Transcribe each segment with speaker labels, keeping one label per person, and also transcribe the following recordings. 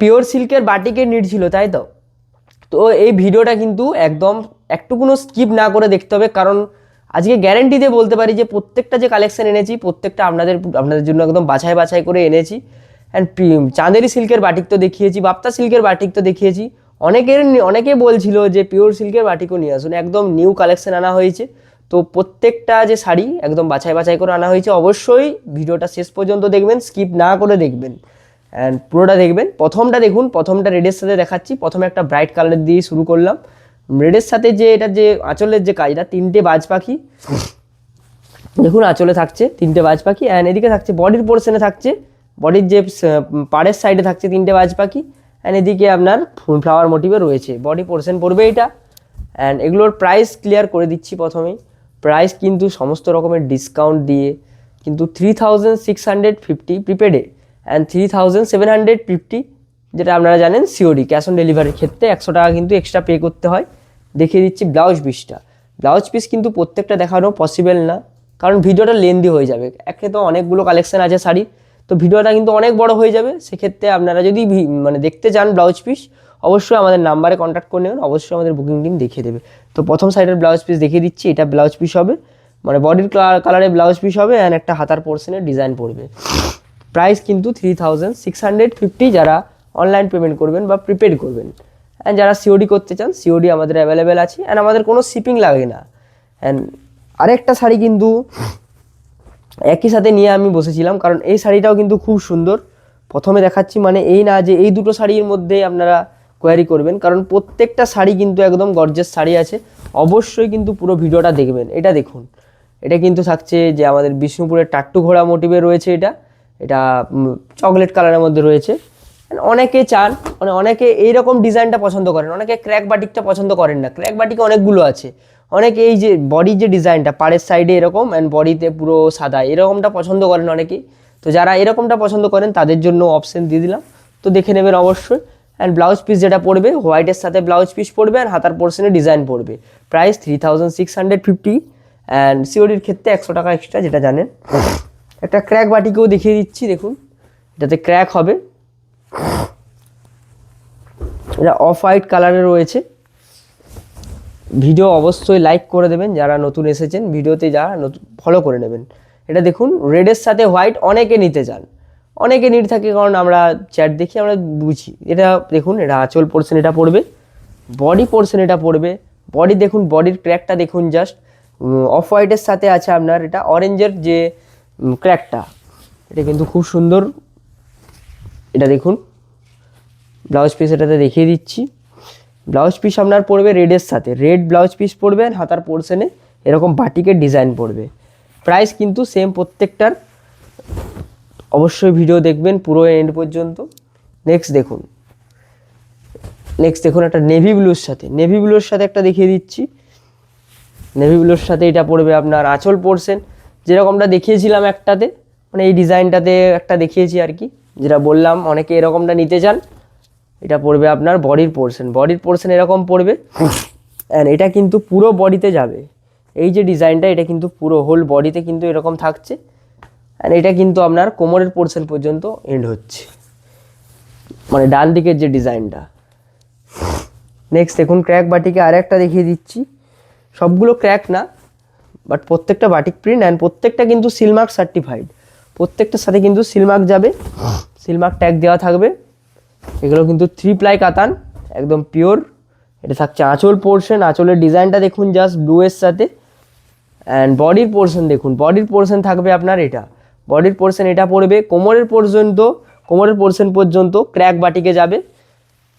Speaker 1: Pure সিল্কের বাটিকের need ছিল, তাই তো? তো এই ভিডিওটা কিন্তু একদম একটুকুনো স্কিপ না করে দেখতে হবে, কারণ আজকে গ্যারেন্টি দিয়ে বলতে পারি যে প্রত্যেকটা যে কালেকশন এনেছি প্রত্যেকটা আপনাদের জন্য একদম বাছাই বাছাই করে এনেছি। অ্যান্ড চাঁদেরি সিল্কের বাটিক তো দেখিয়েছি, বাপ্তা সিল্কের বাটিক তো দেখিয়েছি। অনেকে বলছিল যে পিওর সিল্কের বাটিকও নিয়ে আসুন, একদম নিউ কালেকশন আনা হয়েছে। তো প্রত্যেকটা যে শাড়ি একদম বাছাই বাছাই করে আনা হয়েছে। অবশ্যই ভিডিওটা শেষ পর্যন্ত দেখবেন, স্কিপ না করে দেখবেন অ্যান্ড পুরোটা দেখবেন। প্রথমটা দেখুন, প্রথমটা রেডের সাথে দেখাচ্ছি। প্রথমে একটা ব্রাইট কালার দিয়ে শুরু করলাম। রেডের সাথে যে এটা যে আঁচলের যে কাজটা, তিনটে বাজ পাখি দেখুন আঁচলে থাকছে তিনটে বাজ পাখি, অ্যান্ড এদিকে থাকছে বডির পোর্শনে থাকছে, বডির যে পাড়ের সাইডে থাকছে তিনটে বাজ পাখি, অ্যান্ড এদিকে আপনার ফুল ফ্লাওয়ার মোটিভে রয়েছে। বডি পোর্শন পড়বে এটা। অ্যান্ড এগুলোর প্রাইস ক্লিয়ার করে দিচ্ছি প্রথমেই। প্রাইস কিন্তু সমস্ত রকমের ডিসকাউন্ট দিয়ে কিন্তু 3650 প্রিপেডে অ্যান্ড 3750, যেটা আপনারা জানেন সিওডি ক্যাশ অন ডেলিভারির ক্ষেত্রে 100 টাকা কিন্তু এক্সট্রা পে করতে হয়। দেখিয়ে দিচ্ছি ব্লাউজ পিসটা। ব্লাউজ পিস কিন্তু প্রত্যেকটা দেখানো পসিবল না, কারণ ভিডিওটা লেন্দি হয়ে যাবে। একে তো অনেকগুলো কালেকশন আছে শাড়ি, তো ভিডিওটা কিন্তু অনেক বড় হয়ে যাবে। সেক্ষেত্রে আপনারা যদি মানে দেখতে চান ব্লাউজ পিস, অবশ্যই আমাদের নাম্বারে কন্ট্যাক্ট করে নেবেন, অবশ্যই আমাদের বুকিং টিম দেখিয়ে দেবে। তো প্রথম সাইডের ব্লাউজ পিস দেখিয়ে দিচ্ছি। এটা ব্লাউজ পিস হবে, মানে বডির কালারে ব্লাউজ পিস হবে, অ্যান্ড একটা হাতার পোর্শনের ডিজাইন পড়বে। প্রাইস কিন্তু 3650, যারা অনলাইন পেমেন্ট করবেন বা প্রিপেড করবেন। অ্যান্ড যারা সিওডি করতে চান, সিওডি আমাদের অ্যাভেলেবেল আছে, অ্যান্ড আমাদের কোনো শিপিং লাগে না। অ্যান্ড আরেকটা শাড়ি কিন্তু একই সাথে নিয়ে আমি বসেছিলাম, কারণ এই শাড়িটাও কিন্তু খুব সুন্দর। প্রথমে দেখাচ্ছি, মানে এই না যে এই দুটো শাড়ির মধ্যে আপনারা কোয়ারি করবেন, কারণ প্রত্যেকটা শাড়ি কিন্তু একদম গর্জিয়াস শাড়ি আছে। অবশ্যই কিন্তু পুরো ভিডিওটা দেখবেন। এটা দেখুন, এটা কিন্তু থাকছে যে আমাদের বিষ্ণুপুরের টাট্টু ঘোড়া মোটিভে রয়েছে। এটা চকলেট কালারের মধ্যে রয়েছে। অনেকে চান, মানে অনেকে এইরকম ডিজাইনটা পছন্দ করেন, অনেকে ক্র্যাক বাটিকটা পছন্দ করেন না। ক্র্যাক বাটিকে অনেকগুলো আছে। অনেকে এই যে বডির যে ডিজাইনটা পাড়ের সাইডে এরকম অ্যান্ড বডিতে পুরো সাদা, এরকমটা পছন্দ করেন অনেকেই। তো যারা এরকমটা পছন্দ করেন তাদের জন্য অপশন দিয়ে দিলাম, তো দেখে নেবেন অবশ্যই। অ্যান্ড ব্লাউজ পিস যেটা পড়বে, হোয়াইটের সাথে ব্লাউজ পিস পড়বে, আর হাতার পোর্শনে ডিজাইন পড়বে। প্রাইস 3650, অ্যান্ড সিওডির ক্ষেত্রে 100 টাকা এক্সট্রা, যেটা জানেন। একটা ক্র্যাক বাটিকেও দেখিয়ে দিচ্ছি, দেখুন এটাতে ক্র্যাক হবে। এটা অফ হোয়াইট কালারে রয়েছে। ভিডিও অবশ্যই লাইক করে দেবেন যারা নতুন এসেছেন, ভিডিওতে যারা নতুন ফলো করে নেবেন। এটা দেখুন রেডের সাথে হোয়াইট অনেকে নিতে চান, অনেকে নিড থাকে, কারণ আমরা চ্যাট দেখি, আমরা বুঝি। এটা দেখুন, এটা আঁচল পোর্শন এটা পড়বে, বডি পোর্শন এটা পড়বে। বডি দেখুন, বডির ক্র্যাকটা দেখুন জাস্ট। অফ হোয়াইটের সাথে আছে আপনার এটা অরেঞ্জের যে ক্র্যাকটা, এটা কিন্তু খুব সুন্দর। এটা দেখুন ব্লাউজ পিস, এটাতে দেখিয়ে দিচ্ছি। ব্লাউজ পিস আপনার পড়বে রেডের সাথে, রেড ব্লাউজ পিস পড়বে, আর হাতার পোর্শনে এরকম বাটিকের ডিজাইন পড়বে। প্রাইস কিন্তু সেম প্রত্যেকটার। অবশ্যই ভিডিও দেখবেন পুরো এন্ড পর্যন্ত। নেক্সট দেখুন একটা নেভি ব্লুর সাথে একটা দেখিয়ে দিচ্ছি। নেভি ব্লুর সাথে এটা পড়বে আপনার আঁচল পোর্শন, যেরকমটা দেখিয়েছিলাম একটাতে, মানে এই ডিজাইনটাতে একটা দেখিয়েছি আর কি, যেটা বললাম অনেকে এরকমটা নিতে চান। এটা পড়বে আপনার বডির পোর্শন এরকম পড়বে, অ্যান্ড এটা কিন্তু পুরো বডিতে যাবে। এই যে ডিজাইনটা, এটা কিন্তু পুরো হোল বডিতে কিন্তু এরকম থাকছে, অ্যান্ড এটা কিন্তু আপনার কোমরের পোর্শন পর্যন্ত এন্ড হচ্ছে, মানে ডান দিকের যে ডিজাইনটা। নেক্সট দেখুন ক্র্যাক বাটিকে আরেকটা দেখিয়ে দিচ্ছি। সবগুলো ক্র্যাক না, বাট প্রত্যেকটা বাটিক প্রিন্ট, অ্যান্ড প্রত্যেকটা কিন্তু সিলমার্ক সার্টিফাইড। প্রত্যেকটার সাথে কিন্তু সিলমার্ক যাবে, সিলমার্ক ট্যাগ দেওয়া থাকবে। এগুলো কিন্তু 3 প্লাই কাতান, একদম পিওর। এটা থাকছে আঁচল পোর্শন, আঁচলের ডিজাইনটা দেখুন জাস্ট ব্লু এর সাথে। অ্যান্ড বডির পোর্শন দেখুন, বডির পোর্শন থাকবে আপনার এটা, বডির পোর্শন এটা পড়বে কোমরের পোর্শন পর্যন্ত ক্র্যাক বাটিকে যাবে।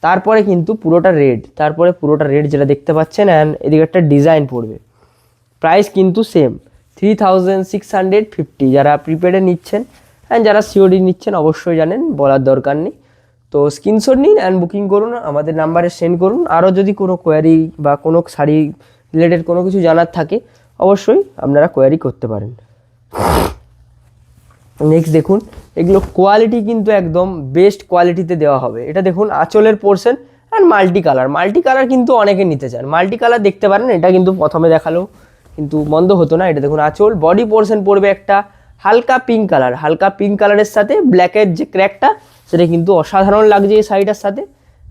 Speaker 1: তারপরে কিন্তু পুরোটা রেড, যেটা দেখতে পাচ্ছেন, অ্যান্ড এদিকে একটা ডিজাইন পড়বে। প্রাইস কিন্তু সেম 3650, যারা প্রিপেডে নিচ্ছেন অ্যান্ড যারা সিওডি নিচ্ছেন অবশ্যই জানেন, বলার দরকার নেই। তো স্ক্রিনশট নিন অ্যান্ড বুকিং করুন, আমাদের নাম্বারে সেন্ড করুন। আরও যদি কোনো কোয়ারি বা কোনো শাড়ি রিলেটেড কোনো কিছু জানার থাকে, অবশ্যই আপনারা কোয়ারি করতে পারেন। নেক্সট দেখুন, এগুলো কোয়ালিটি কিন্তু একদম বেস্ট কোয়ালিটিতে দেওয়া হবে। এটা দেখুন আঁচলের পোর্শন অ্যান্ড মাল্টি কালার কিন্তু অনেকে নিতে চান। মাল্টি কালার দেখতে পারেন, এটা কিন্তু প্রথমে দেখালো কিন্তু মন্দ হতো না। এটা দেখুন আঁচল, বডি পোর্শন পড়বে একটা হালকা পিঙ্ক কালারের সাথে ব্ল্যাকের যে ক্র্যাকটা, সেটা কিন্তু অসাধারণ লাগছে এই শাড়িটার সাথে।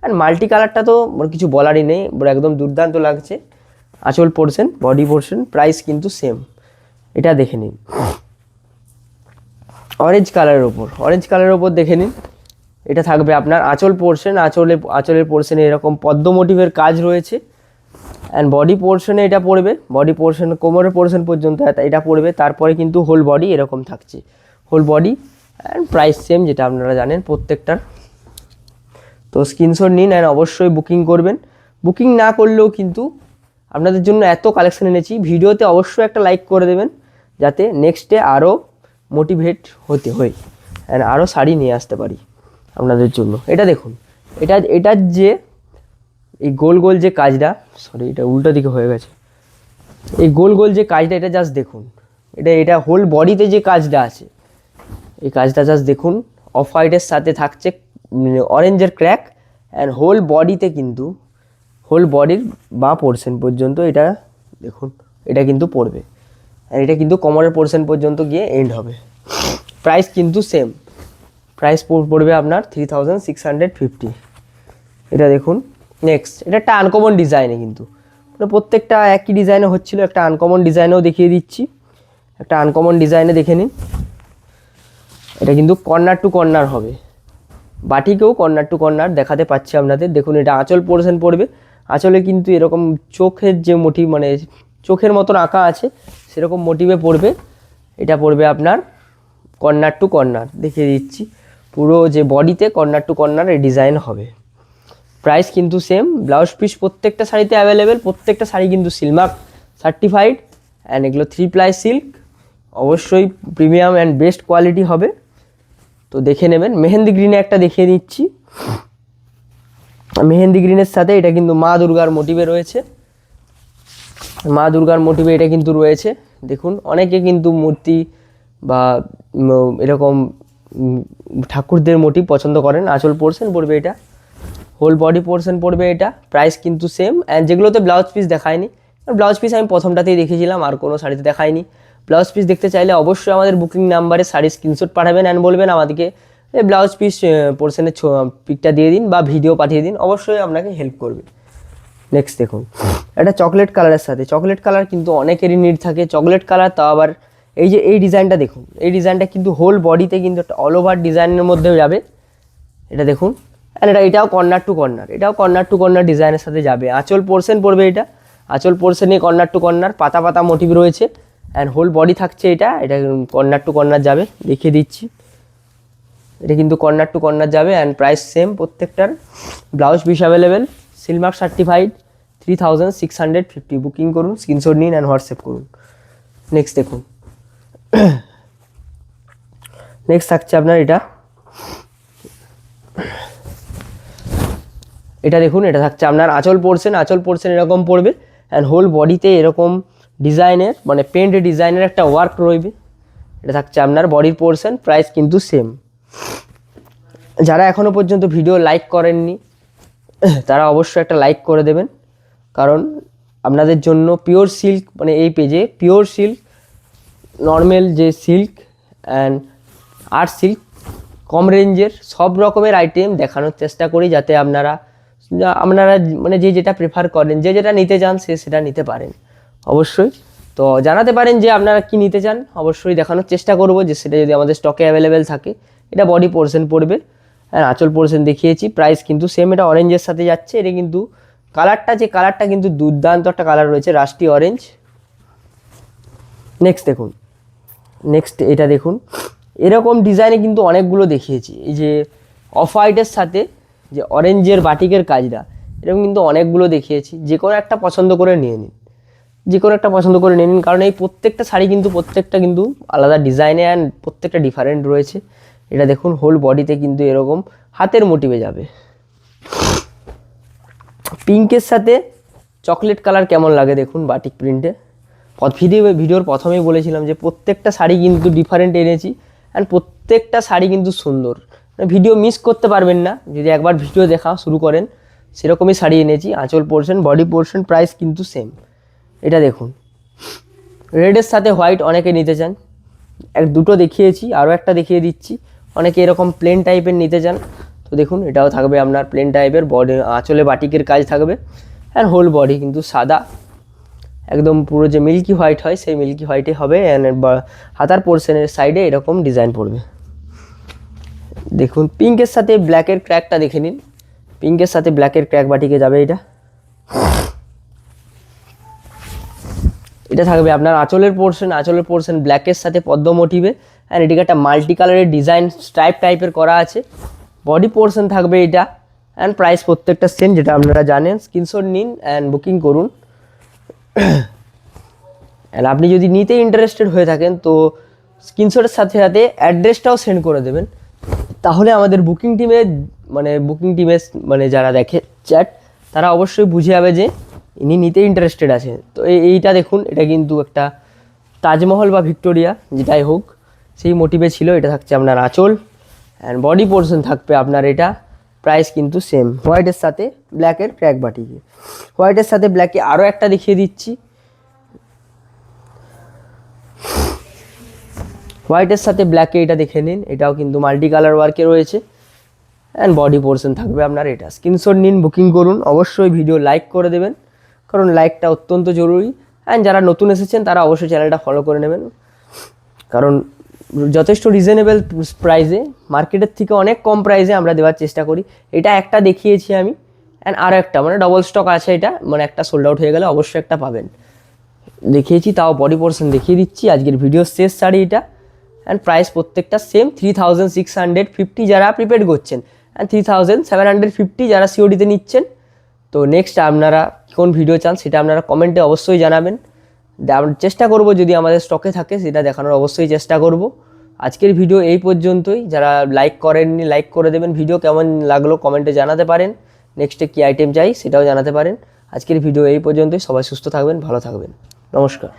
Speaker 1: অ্যান্ড মাল্টি কালারটা তো কিছু বলারই নেই, একদম দুর্দান্ত লাগছে। আঁচল পোর্শন, বডি পোর্শন, প্রাইস কিন্তু সেম। এটা দেখে নিন অরেঞ্জ কালারের ওপর দেখে নিন। এটা থাকবে আপনার আঁচল পোর্শন, আঁচলের পোর্শনে এরকম পদ্ম মোটিভের কাজ রয়েছে। অ্যান্ড বডি পোর্শনে এটা পড়বে, বডি পোর্শন কোমরের পোর্শন পর্যন্ত এটা পড়বে। তারপরে কিন্তু হোল বডি এরকম থাকছে, whole body. And price same, যেটা আপনারা জানেন প্রত্যেকটার। তো স্ক্রিনশট নিন অ্যান্ড অবশ্যই বুকিং করবেন। বুকিং না করলেও কিন্তু আপনাদের জন্য এত কালেকশন এনেছি, ভিডিওতে অবশ্যই একটা লাইক করে দেবেন, যাতে নেক্সটে আরও মোটিভেট হতে হয় অ্যান্ড আরও শাড়ি নিয়ে আসতে পারি আপনাদের জন্য। এটা দেখুন, এটার যে এই গোল গোল যে কাজটা, সরি এটা উল্টো দিকে হয়ে গেছে, এই গোল গোল যে কাজটা, এটা জাস্ট দেখুন। এটা হোল বডিতে যে কাজটা আছে, এই কাজটা জাস্ট দেখুন। অফ হোয়াইটের সাথে থাকছে অরেঞ্জের ক্র্যাক। অ্যান্ড হোল বডিতে কিন্তু, হোল বডির বা পোর্শন পর্যন্ত এটা দেখুন, এটা কিন্তু পড়বে। আর এটা কিন্তু কোমরের পোর্শন পর্যন্ত গিয়ে এন্ড হবে। প্রাইস কিন্তু সেম, প্রাইস পড়বে আপনার 3650। এটা দেখুন। নেক্সট, এটা একটা আনকমন ডিজাইনে, কিন্তু প্রত্যেকটা একই ডিজাইনে হচ্ছিল, একটা আনকমন ডিজাইনেও দেখিয়ে দিচ্ছি। একটা আনকমন ডিজাইনে দেখে নিন। এটা কিন্তু কর্নার টু কর্নার হবে, বাটিকেও কর্নার টু কর্নার দেখাতে পাচ্ছি আপনাদের। দেখুন, এটা আঁচল পোর্শন পড়বে। আঁচলে কিন্তু এরকম চোখের যে মোটিভ, মানে চোখের মতন আঁকা আছে সেরকম মোটিভে পড়বে। এটা পড়বে আপনার কর্নার টু কর্নার, দেখিয়ে দিচ্ছি। পুরো যে বডিতে কর্নার টু কর্নার এই ডিজাইন হবে। প্রাইস কিন্তু সেম। ব্লাউজ পিস প্রত্যেকটা শাড়িতে অ্যাভেলেবেল, প্রত্যেকটা শাড়ি কিন্তু সিলমার্ক সার্টিফাইড। অ্যান্ড এগুলো 3 ply সিল্ক, অবশ্যই প্রিমিয়াম অ্যান্ড বেস্ট কোয়ালিটি হবে। তো দেখে নেবেন। মেহেন্দি গ্রিনে একটা দেখিয়ে দিচ্ছি। মেহেন্দি গ্রিনের সাথে এটা কিন্তু মা দুর্গার মোটিভে রয়েছে, মা দুর্গার মোটিভে এটা কিন্তু রয়েছে। দেখুন, অনেকে কিন্তু মূর্তি বা এরকম ঠাকুরদের মোটিভ পছন্দ করেন। আঁচল পোর্শন পড়বে এটা, হোল বডি পোর্শন পড়বে এটা। প্রাইস কিন্তু সেম। অ্যান্ড যেগুলোতে ব্লাউজ পিস দেখায়নি, ব্লাউজ পিস আমি প্রথমটাতেই দেখিয়েছিলাম, আর কোনো শাড়িতে দেখায়নি। ব্লাউজ পিস দেখতে চাইলে অবশ্যই আমাদের বুকিং নাম্বারে শাড়ির স্ক্রিনশট পাঠাবেন অ্যান্ড বলবেন আমাদেরকে এই ব্লাউজ পিস পোর্শনের পিকটা দিয়ে দিন বা ভিডিও পাঠিয়ে দিন, অবশ্যই আপনাকে হেল্প করবে। নেক্সট দেখুন, এটা চকলেট কালারের সাথে, চকলেট কালার কিন্তু অনেকেরই নিড থাকে, চকলেট কালার। তাও আবার এই যে এই ডিজাইনটা দেখুন, এই ডিজাইনটা কিন্তু হোল বডিতে কিন্তু একটা অল ওভার ডিজাইনের মধ্যে যাবে। এটা দেখুন। অ্যান্ড এটাও কর্নার টু কর্নার, এটাও কর্নার টু কর্নার ডিজাইনের সাথে যাবে। আঁচল পোর্শন পড়বে এটা, আঁচল পোর্শনে কর্নার টু কর্নার পাতা পাতা মোটিভ রয়েছে। অ্যান্ড হোল বডি থাকছে এটা কর্নার টু কর্নার যাবে, দেখিয়ে দিচ্ছি। এটা কিন্তু কর্নার টু কর্নার যাবে। অ্যান্ড প্রাইস সেম প্রত্যেকটার। Blouse piece available, Silk Mark certified, 3650। Booking করুন, স্ক্রিনশট নিন অ্যান্ড হোয়াটসঅ্যাপ করুন। নেক্সট দেখুন, নেক্সট থাকছে আপনার এটা দেখুন। এটা থাকছে আপনার আঁচল পোর্শন, আঁচল পোর্শন এরকম পড়বে। অ্যান্ড হোল বডিতে এরকম ডিজাইনের, মানে পেন্ট ডিজাইনের একটা ওয়ার্ক রইবে। এটা থাকছে আপনার বডির পোর্শন। প্রাইস কিন্তু সেম। যারা এখনও পর্যন্ত ভিডিও লাইক করেননি তারা অবশ্যই একটা লাইক করে দেবেন, কারণ আপনাদের জন্য পিওর সিল্ক, মানে এই পেজে পিওর সিল্ক, নর্মাল যে সিল্ক অ্যান্ড আর্ট সিল্ক, কম রেঞ্জের সব রকমের আইটেম দেখানোর চেষ্টা করি, যাতে আপনারা মানে যে যেটা প্রেফার করেন, যে যেটা নিতে চান সে সেটা নিতে পারেন। অবশ্যই তো জানাতে পারেন যে আপনারা কি নিতে চান, অবশ্যই দেখানোর চেষ্টা করব যে সেটা যদি আমাদের স্টকে অ্যাভেলেবেল থাকে। এটা বডি পোর্শন পড়বে, আর আঁচল পোর্শন দেখিয়েছি। প্রাইস কিন্তু সেম। এটা অরেঞ্জের সাথে যাচ্ছে। এটা কিন্তু কালারটা কিন্তু দুর্দান্ত একটা কালার রয়েছে, রাস্টি অরেঞ্জ। নেক্সট দেখুন, নেক্সট এটা দেখুন। এরকম ডিজাইনে কিন্তু অনেকগুলো দেখিয়েছি। এই যে অফ হোয়াইটের সাথে যে অরেঞ্জের বাটিকের কাজটা, এরকম কিন্তু অনেকগুলো দেখিয়েছি। যে কোনো একটা পছন্দ করে নিয়ে নিন, যে কোনো একটা পছন্দ করে নিয়ে নিন, কারণ এই প্রত্যেকটা শাড়ি কিন্তু প্রত্যেকটা কিন্তু আলাদা ডিজাইনে অ্যান্ড প্রত্যেকটা ডিফারেন্ট রয়েছে। এটা দেখুন, হোল বডিতে কিন্তু এরকম হাতের মোটিভে যাবে। পিঙ্কের সাথে চকলেট কালার কেমন লাগে দেখুন বাটিক প্রিন্টে। ভিডিওর প্রথমেই বলেছিলাম যে প্রত্যেকটা শাড়ি কিন্তু ডিফারেন্ট এনেছি, অ্যান্ড প্রত্যেকটা শাড়ি কিন্তু সুন্দর, ভিডিও মিস করতে পারবেন না যদি একবার ভিডিও দেখা শুরু করেন। সেরকমই শাড়ি এনেছি। আঁচল পোর্শন, বডি পোর্শন, প্রাইস কিন্তু সেম। এটা দেখুন, রেডের সাথে হোয়াইট অনেকে নিতে চান, দুটো দেখিয়েছি, আরও একটা দেখিয়ে দিচ্ছি। অনেকে এরকম প্লেন টাইপের নিতে চান, তো দেখুন এটাও থাকবে আপনার প্লেন টাইপের, বডি আঁচলে বাটিকের কাজ থাকবে, অ্যান্ড হোল বডি কিন্তু সাদা, একদম পুরো যে মিল্কি হোয়াইট হয় সেই মিল্কি হোয়াইটে হবে, অ্যান্ড হাতার পোর্শনের সাইডে এরকম ডিজাইন পড়বে। দেখুন পিঙ্কের সাথে ব্ল্যাকের ক্র্যাকটা দেখে নিন, পিঙ্কের সাথে ব্ল্যাকের ক্র্যাক বাটিকে যাবে এটা। এটা থাকবে আপনার আঁচলের পোর্শন ব্ল্যাকের সাথে পদ্ম মোটিভে, অ্যান্ড এটিকে একটা মাল্টি কালারের ডিজাইন স্ট্রাইপ টাইপের করা আছে। বডি পোর্শন থাকবে এটা, অ্যান্ড প্রাইস প্রত্যেকটা সেম, যেটা আপনারা জানেন। স্ক্রিনশট নিন অ্যান্ড বুকিং করুন। অ্যান্ড আপনি যদি নিতে ইন্টারেস্টেড হয়ে থাকেন তো স্ক্রিনশটের সাথে সাথে অ্যাড্রেসটাও সেন্ড করে দেবেন, তাহলে আমাদের বুকিং টিমে যারা দেখে চ্যাট, তারা অবশ্যই বুঝে যাবে যে ইনি নিতে ইন্টারেস্টেড আছে। তো এইটা দেখুন, এটা কিন্তু একটা তাজমহল বা ভিক্টোরিয়া যেটাই হোক সেই মোটিভে ছিল। এটা থাকছে আপনার আঁচল, অ্যান্ড বডি পোর্শন থাকবে আপনার এটা। প্রাইস কিন্তু সেম, হোয়াইটের সাথে ব্ল্যাকের ক্র্যাক বাটিকে। হোয়াইটের সাথে ব্ল্যাকে আরও একটা দেখিয়ে দিচ্ছি, হোয়াইটের সাথে ব্ল্যাকে এটা দেখে নিন, এটাও কিন্তু মাল্টি কালার ওয়ার্কে রয়েছে, অ্যান্ড বডি পোর্শন থাকবে আপনার এটা। স্ক্রিনশট নিন, বুকিং করুন। অবশ্যই ভিডিও লাইক করে দেবেন, কারণ লাইকটা অত্যন্ত জরুরি। অ্যান্ড যারা নতুন এসেছেন তারা অবশ্যই চ্যানেলটা ফলো করে নেবেন, কারণ যথেষ্ট রিজনেবল প্রাইসে, মার্কেটের থেকে অনেক কম প্রাইসে আমরা দেওয়ার চেষ্টা করি। এটা একটা দেখিয়েছি আমি, অ্যান্ড আরও একটা ডবল স্টক আছে, এটা একটা সোল্ড আউট হয়ে গেলে অবশ্যই একটা পাবেন, দেখিয়েছি। তাও বডি পোর্শন দেখিয়ে দিচ্ছি। আজকের ভিডিও শেষ শাড়ি এটা, অ্যান্ড প্রাইস প্রত্যেকটা সেম 3650 যারা প্রিপেড করছেন, অ্যান্ড 3750 যারা সিওডিতে নিচ্ছেন। তো নেক্সট আপনারা কোন ভিডিও চান সেটা আপনারা কমেন্টে অবশ্যই জানাবেন, চেষ্টা করব যদি আমাদের স্টকে থাকে সেটা দেখানোর অবশ্যই চেষ্টা করব। আজকের ভিডিও এই পর্যন্তই। যারা লাইক করেননি লাইক করে দেবেন। ভিডিও কেমন লাগলো কমেন্টে জানাতে পারেন, নেক্সটে কী আইটেম চাই সেটাও জানাতে পারেন। আজকের ভিডিও এই পর্যন্তই। সবাই সুস্থ থাকবেন, ভালো থাকবেন, নমস্কার।